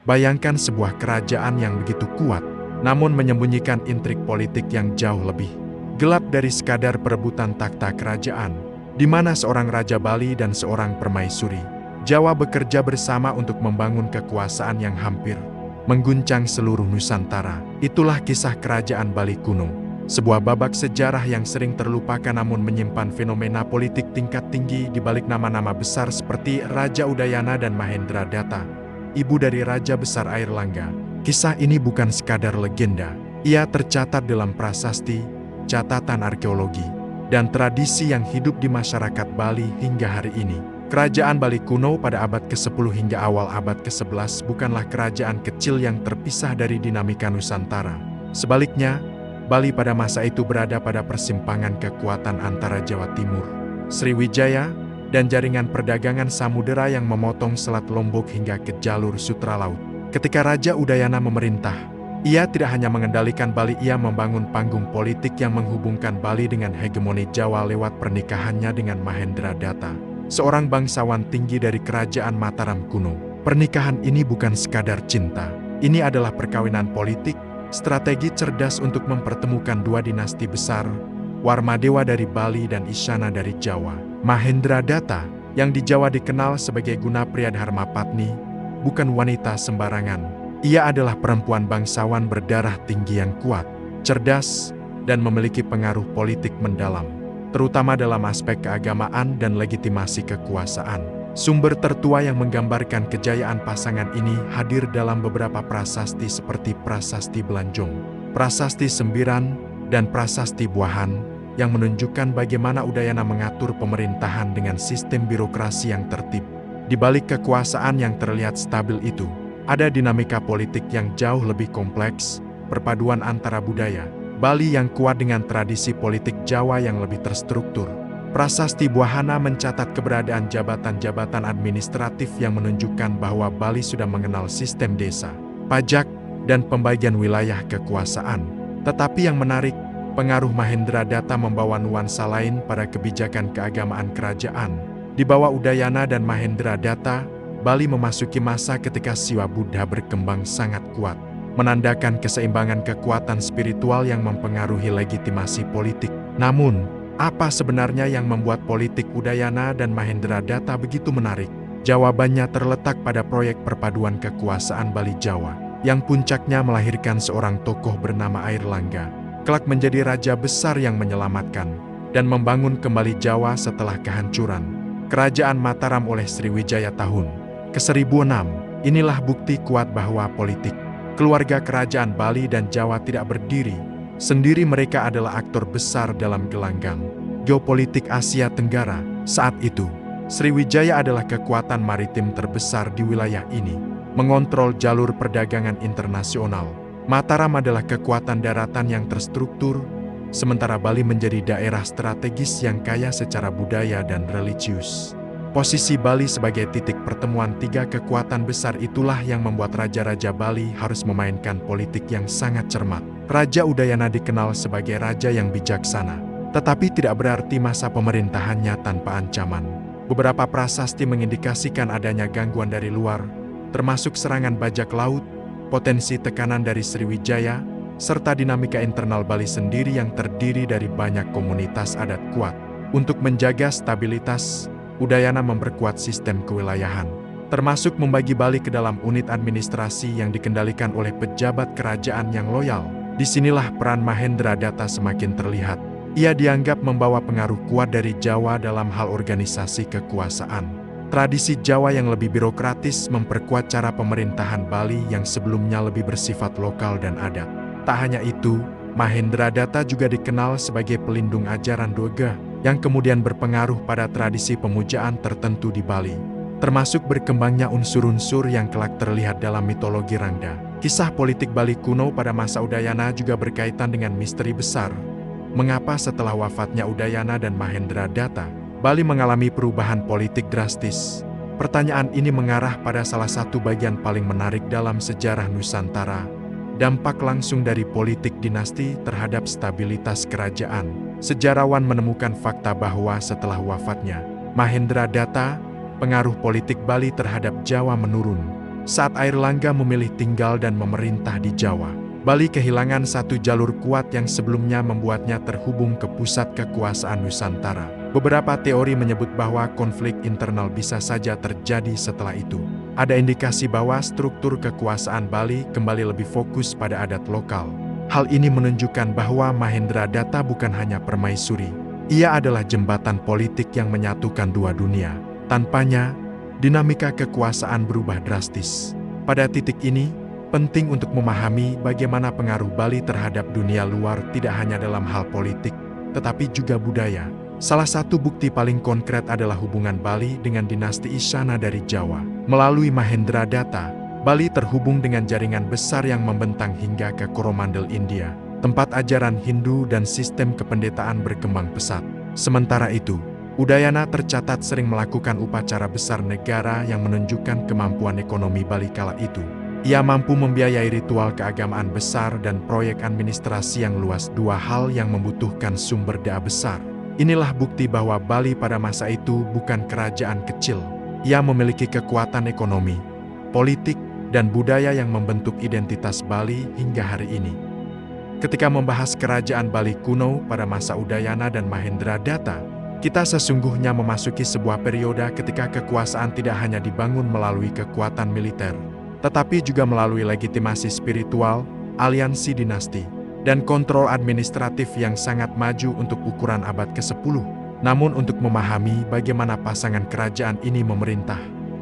Bayangkan sebuah kerajaan yang begitu kuat, namun menyembunyikan intrik politik yang jauh lebih gelap dari sekadar perebutan takhta kerajaan, di mana seorang Raja Bali dan seorang permaisuri Jawa bekerja bersama untuk membangun kekuasaan yang hampir mengguncang seluruh Nusantara. Itulah kisah kerajaan Bali kuno, sebuah babak sejarah yang sering terlupakan namun menyimpan fenomena politik tingkat tinggi di balik nama-nama besar seperti Raja Udayana dan Mahendra Datta, ibu dari Raja Besar Airlangga. Kisah ini bukan sekadar legenda, ia tercatat dalam prasasti, catatan arkeologi, dan tradisi yang hidup di masyarakat Bali hingga hari ini. Kerajaan Bali kuno pada abad ke-10 hingga awal abad ke-11 bukanlah kerajaan kecil yang terpisah dari dinamika Nusantara. Sebaliknya, Bali pada masa itu berada pada persimpangan kekuatan antara Jawa Timur, Sriwijaya, dan jaringan perdagangan samudera yang memotong Selat Lombok hingga ke jalur Sutra Laut. Ketika Raja Udayana memerintah, ia tidak hanya mengendalikan Bali, ia membangun panggung politik yang menghubungkan Bali dengan hegemoni Jawa lewat pernikahannya dengan Mahendra Datta, seorang bangsawan tinggi dari kerajaan Mataram kuno. Pernikahan ini bukan sekadar cinta, ini adalah perkawinan politik, strategi cerdas untuk mempertemukan dua dinasti besar, Warmadewa dari Bali dan Isyana dari Jawa. Mahendra Datta, yang di Jawa dikenal sebagai Gunapriya Dharmapatni, bukan wanita sembarangan. Ia adalah perempuan bangsawan berdarah tinggi yang kuat, cerdas, dan memiliki pengaruh politik mendalam, terutama dalam aspek keagamaan dan legitimasi kekuasaan. Sumber tertua yang menggambarkan kejayaan pasangan ini hadir dalam beberapa prasasti seperti Prasasti Belanjong, Prasasti Sembiran, dan Prasasti Buahan, yang menunjukkan bagaimana Udayana mengatur pemerintahan dengan sistem birokrasi yang tertib. Di balik kekuasaan yang terlihat stabil itu, ada dinamika politik yang jauh lebih kompleks, perpaduan antara budaya Bali yang kuat dengan tradisi politik Jawa yang lebih terstruktur. Prasasti Buahana mencatat keberadaan jabatan-jabatan administratif yang menunjukkan bahwa Bali sudah mengenal sistem desa, pajak, dan pembagian wilayah kekuasaan. Tetapi yang menarik, pengaruh Mahendra Datta membawa nuansa lain pada kebijakan keagamaan kerajaan. Di bawah Udayana dan Mahendra Datta, Bali memasuki masa ketika Siwa Buddha berkembang sangat kuat, menandakan keseimbangan kekuatan spiritual yang mempengaruhi legitimasi politik. Namun, apa sebenarnya yang membuat politik Udayana dan Mahendra Datta begitu menarik? Jawabannya terletak pada proyek perpaduan kekuasaan Bali Jawa, yang puncaknya melahirkan seorang tokoh bernama Airlangga, kelak menjadi raja besar yang menyelamatkan dan membangun kembali Jawa setelah kehancuran Kerajaan Mataram oleh Sriwijaya tahun ke-1006. Inilah bukti kuat bahwa politik keluarga kerajaan Bali dan Jawa tidak berdiri sendiri, mereka adalah aktor besar dalam gelanggang geopolitik Asia Tenggara. Saat itu, Sriwijaya adalah kekuatan maritim terbesar di wilayah ini, mengontrol jalur perdagangan internasional. Mataram adalah kekuatan daratan yang terstruktur, sementara Bali menjadi daerah strategis yang kaya secara budaya dan religius. Posisi Bali sebagai titik pertemuan tiga kekuatan besar itulah yang membuat raja-raja Bali harus memainkan politik yang sangat cermat. Raja Udayana dikenal sebagai raja yang bijaksana, tetapi tidak berarti masa pemerintahannya tanpa ancaman. Beberapa prasasti mengindikasikan adanya gangguan dari luar, termasuk serangan bajak laut, potensi tekanan dari Sriwijaya, serta dinamika internal Bali sendiri yang terdiri dari banyak komunitas adat kuat. Untuk menjaga stabilitas, Udayana memperkuat sistem kewilayahan, termasuk membagi Bali ke dalam unit administrasi yang dikendalikan oleh pejabat kerajaan yang loyal. Disinilah peran Mahendra Datta semakin terlihat. Ia dianggap membawa pengaruh kuat dari Jawa dalam hal organisasi kekuasaan. Tradisi Jawa yang lebih birokratis memperkuat cara pemerintahan Bali yang sebelumnya lebih bersifat lokal dan adat. Tak hanya itu, Mahendra Datta juga dikenal sebagai pelindung ajaran Doga, yang kemudian berpengaruh pada tradisi pemujaan tertentu di Bali, termasuk berkembangnya unsur-unsur yang kelak terlihat dalam mitologi Rangda. Kisah politik Bali kuno pada masa Udayana juga berkaitan dengan misteri besar. Mengapa setelah wafatnya Udayana dan Mahendra Datta, Bali mengalami perubahan politik drastis? Pertanyaan ini mengarah pada salah satu bagian paling menarik dalam sejarah Nusantara, dampak langsung dari politik dinasti terhadap stabilitas kerajaan. Sejarawan menemukan fakta bahwa setelah wafatnya Mahendra Datta, pengaruh politik Bali terhadap Jawa menurun. Saat Airlangga memilih tinggal dan memerintah di Jawa, Bali kehilangan satu jalur kuat yang sebelumnya membuatnya terhubung ke pusat kekuasaan Nusantara. Beberapa teori menyebut bahwa konflik internal bisa saja terjadi setelah itu. Ada indikasi bahwa struktur kekuasaan Bali kembali lebih fokus pada adat lokal. Hal ini menunjukkan bahwa Mahendradatta bukan hanya permaisuri. Ia adalah jembatan politik yang menyatukan dua dunia. Tanpanya, dinamika kekuasaan berubah drastis. Pada titik ini, penting untuk memahami bagaimana pengaruh Bali terhadap dunia luar tidak hanya dalam hal politik, tetapi juga budaya. Salah satu bukti paling konkret adalah hubungan Bali dengan dinasti Isyana dari Jawa. Melalui Mahendradatta, Bali terhubung dengan jaringan besar yang membentang hingga ke Coromandel, India, tempat ajaran Hindu dan sistem kependetaan berkembang pesat. Sementara itu, Udayana tercatat sering melakukan upacara besar negara yang menunjukkan kemampuan ekonomi Bali kala itu. Ia mampu membiayai ritual keagamaan besar dan proyek administrasi yang luas, dua hal yang membutuhkan sumber daya besar. Inilah bukti bahwa Bali pada masa itu bukan kerajaan kecil. Ia memiliki kekuatan ekonomi, politik, dan budaya yang membentuk identitas Bali hingga hari ini. Ketika membahas kerajaan Bali kuno pada masa Udayana dan Mahendradatta, kita sesungguhnya memasuki sebuah periode ketika kekuasaan tidak hanya dibangun melalui kekuatan militer, tetapi juga melalui legitimasi spiritual, aliansi dinasti, dan kontrol administratif yang sangat maju untuk ukuran abad ke-10. Namun untuk memahami bagaimana pasangan kerajaan ini memerintah,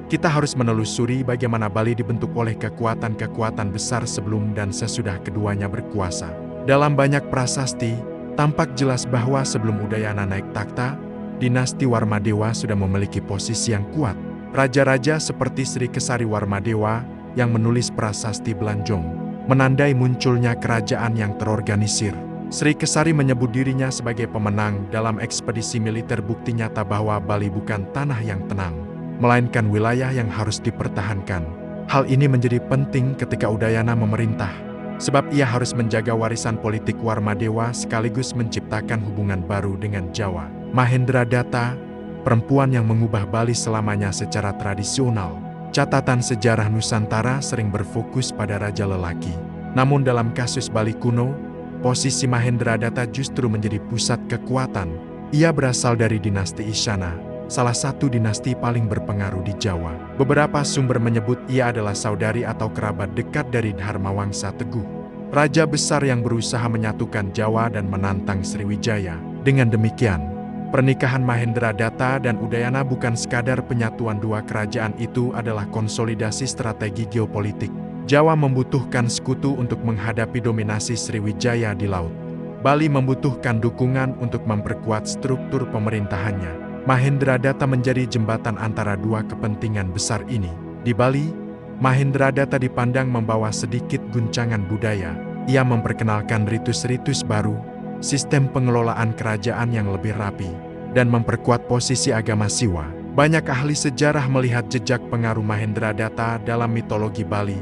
kita harus menelusuri bagaimana Bali dibentuk oleh kekuatan-kekuatan besar sebelum dan sesudah keduanya berkuasa. Dalam banyak prasasti, tampak jelas bahwa sebelum Udayana naik takhta, dinasti Warmadewa sudah memiliki posisi yang kuat. Raja-raja seperti Sri Kesari Warmadewa yang menulis prasasti Belanjong menandai munculnya kerajaan yang terorganisir. Sri Kesari menyebut dirinya sebagai pemenang dalam ekspedisi militer, bukti nyata bahwa Bali bukan tanah yang tenang, melainkan wilayah yang harus dipertahankan. Hal ini menjadi penting ketika Udayana memerintah, sebab ia harus menjaga warisan politik Warmadewa sekaligus menciptakan hubungan baru dengan Jawa. Mahendradatta, perempuan yang mengubah Bali selamanya secara tradisional. Catatan sejarah Nusantara sering berfokus pada raja lelaki. Namun dalam kasus Bali kuno, posisi Mahendradatta justru menjadi pusat kekuatan. Ia berasal dari dinasti Isyana, salah satu dinasti paling berpengaruh di Jawa. Beberapa sumber menyebut ia adalah saudari atau kerabat dekat dari Dharmawangsa Teguh, raja besar yang berusaha menyatukan Jawa dan menantang Sriwijaya. Dengan demikian, pernikahan Mahendradatta dan Udayana bukan sekadar penyatuan dua kerajaan, itu adalah konsolidasi strategi geopolitik. Jawa membutuhkan sekutu untuk menghadapi dominasi Sriwijaya di laut. Bali membutuhkan dukungan untuk memperkuat struktur pemerintahannya. Mahendradatta menjadi jembatan antara dua kepentingan besar ini. Di Bali, Mahendradatta dipandang membawa sedikit guncangan budaya. Ia memperkenalkan ritus-ritus baru, sistem pengelolaan kerajaan yang lebih rapi, dan memperkuat posisi agama Siwa. Banyak ahli sejarah melihat jejak pengaruh Mahendradatta dalam mitologi Bali,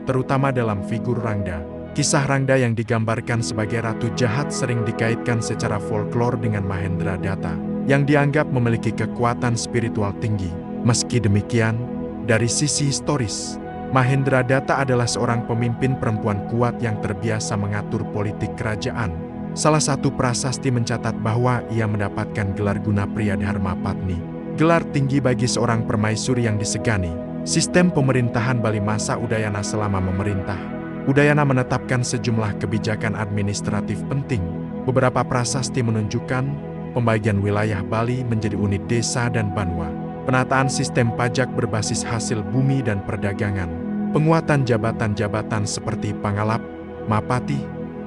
terutama dalam figur Rangda. Kisah Rangda yang digambarkan sebagai ratu jahat sering dikaitkan secara folklor dengan Mahendradatta, yang dianggap memiliki kekuatan spiritual tinggi. Meski demikian, dari sisi historis, Mahendradatta adalah seorang pemimpin perempuan kuat yang terbiasa mengatur politik kerajaan. Salah satu prasasti mencatat bahwa ia mendapatkan gelar guna pria Dharma Patni, gelar tinggi bagi seorang permaisuri yang disegani. Sistem pemerintahan Bali masa Udayana. Selama memerintah, Udayana menetapkan sejumlah kebijakan administratif penting. Beberapa prasasti menunjukkan pembagian wilayah Bali menjadi unit desa dan banwa, penataan sistem pajak berbasis hasil bumi dan perdagangan, penguatan jabatan-jabatan seperti Pangalap, Mapati,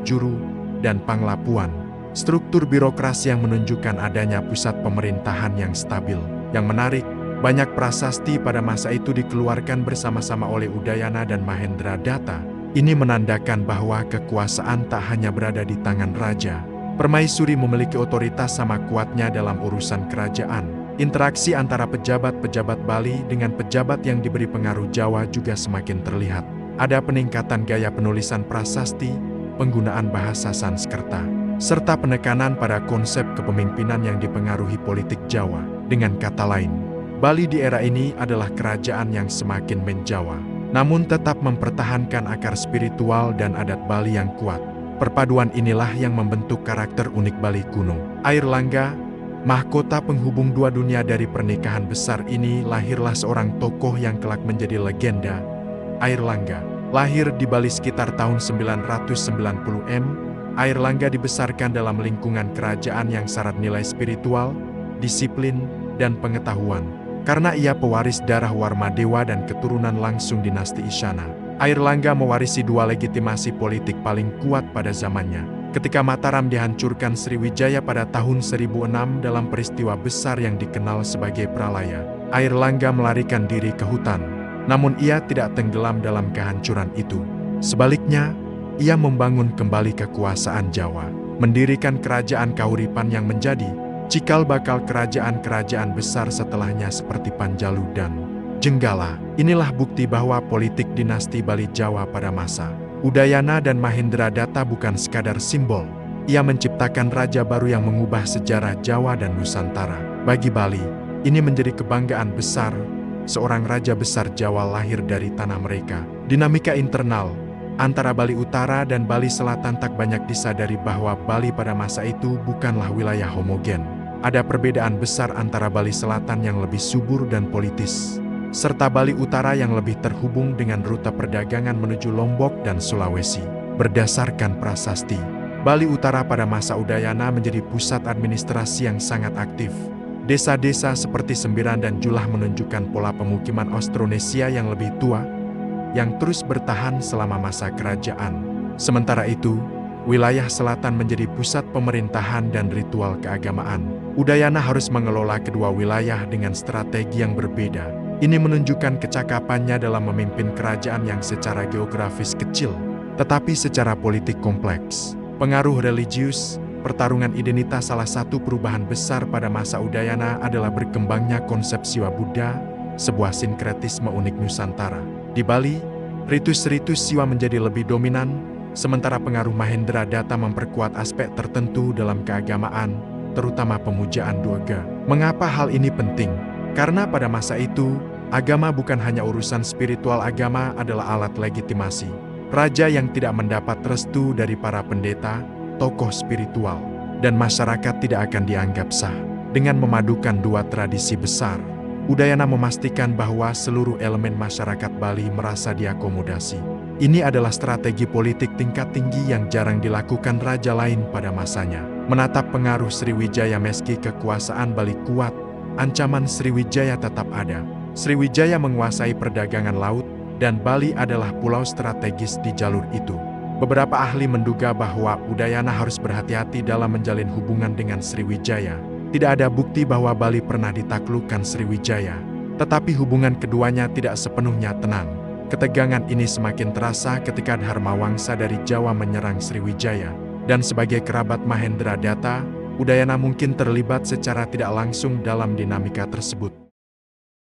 Juru, dan Panglapuan, struktur birokrasi yang menunjukkan adanya pusat pemerintahan yang stabil. Yang menarik, banyak prasasti pada masa itu dikeluarkan bersama-sama oleh Udayana dan Mahendradatta. Ini menandakan bahwa kekuasaan tak hanya berada di tangan raja. Permaisuri memiliki otoritas sama kuatnya dalam urusan kerajaan. Interaksi antara pejabat-pejabat Bali dengan pejabat yang diberi pengaruh Jawa juga semakin terlihat. Ada peningkatan gaya penulisan prasasti, penggunaan bahasa Sanskerta, serta penekanan pada konsep kepemimpinan yang dipengaruhi politik Jawa. Dengan kata lain, Bali di era ini adalah kerajaan yang semakin menjawa. namun tetap mempertahankan akar spiritual dan adat Bali yang kuat. Perpaduan inilah yang membentuk karakter unik Bali kuno. Airlangga, mahkota penghubung dua dunia. Dari pernikahan besar ini lahirlah seorang tokoh yang kelak menjadi legenda. Airlangga lahir di Bali sekitar tahun 990 Airlangga dibesarkan dalam lingkungan kerajaan yang syarat nilai spiritual, disiplin, dan pengetahuan. Karena ia pewaris darah Warmadewa dan keturunan langsung dinasti Isyana, Airlangga mewarisi dua legitimasi politik paling kuat pada zamannya. Ketika Mataram dihancurkan Sriwijaya pada tahun 1006 dalam peristiwa besar yang dikenal sebagai Pralaya, Airlangga melarikan diri ke hutan. Namun ia tidak tenggelam dalam kehancuran itu. Sebaliknya, ia membangun kembali kekuasaan Jawa, mendirikan kerajaan Kahuripan yang menjadi cikal bakal kerajaan-kerajaan besar setelahnya seperti Panjalu dan Jenggala. Inilah bukti bahwa politik dinasti Bali Jawa pada masa Udayana dan Mahendradatta bukan sekadar simbol. Ia menciptakan raja baru yang mengubah sejarah Jawa dan Nusantara. Bagi Bali, ini menjadi kebanggaan besar. Seorang raja besar Jawa lahir dari tanah mereka. Dinamika internal antara Bali Utara dan Bali Selatan tak banyak disadari bahwa Bali pada masa itu bukanlah wilayah homogen. Ada perbedaan besar antara Bali Selatan yang lebih subur dan politis, serta Bali Utara yang lebih terhubung dengan rute perdagangan menuju Lombok dan Sulawesi. Berdasarkan prasasti, Bali Utara pada masa Udayana menjadi pusat administrasi yang sangat aktif. Desa-desa seperti Sembiran dan Julah menunjukkan pola pemukiman Austronesia yang lebih tua, yang terus bertahan selama masa kerajaan. Sementara itu, wilayah selatan menjadi pusat pemerintahan dan ritual keagamaan. Udayana harus mengelola kedua wilayah dengan strategi yang berbeda. Ini menunjukkan kecakapannya dalam memimpin kerajaan yang secara geografis kecil, tetapi secara politik kompleks. Pengaruh religius, pertarungan identitas. Salah satu perubahan besar pada masa Udayana adalah berkembangnya konsep Siwa Buddha, sebuah sinkretisme unik Nusantara. Di Bali, ritus-ritus Siwa menjadi lebih dominan, sementara pengaruh Mahendradatta memperkuat aspek tertentu dalam keagamaan, terutama pemujaan Durga. Mengapa hal ini penting? Karena pada masa itu, agama bukan hanya urusan spiritual. Agama adalah alat legitimasi. Raja yang tidak mendapat restu dari para pendeta, tokoh spiritual, dan masyarakat tidak akan dianggap sah. Dengan memadukan dua tradisi besar, Udayana memastikan bahwa seluruh elemen masyarakat Bali merasa diakomodasi. Ini adalah strategi politik tingkat tinggi yang jarang dilakukan raja lain pada masanya. Menatap pengaruh Sriwijaya. Meski kekuasaan Bali kuat, ancaman Sriwijaya tetap ada. Sriwijaya menguasai perdagangan laut, dan Bali adalah pulau strategis di jalur itu. Beberapa ahli menduga bahwa Udayana harus berhati-hati dalam menjalin hubungan dengan Sriwijaya. Tidak ada bukti bahwa Bali pernah ditaklukkan Sriwijaya, tetapi hubungan keduanya tidak sepenuhnya tenang. Ketegangan ini semakin terasa ketika Dharmawangsa dari Jawa menyerang Sriwijaya, dan sebagai kerabat Mahendradatta, Udayana mungkin terlibat secara tidak langsung dalam dinamika tersebut.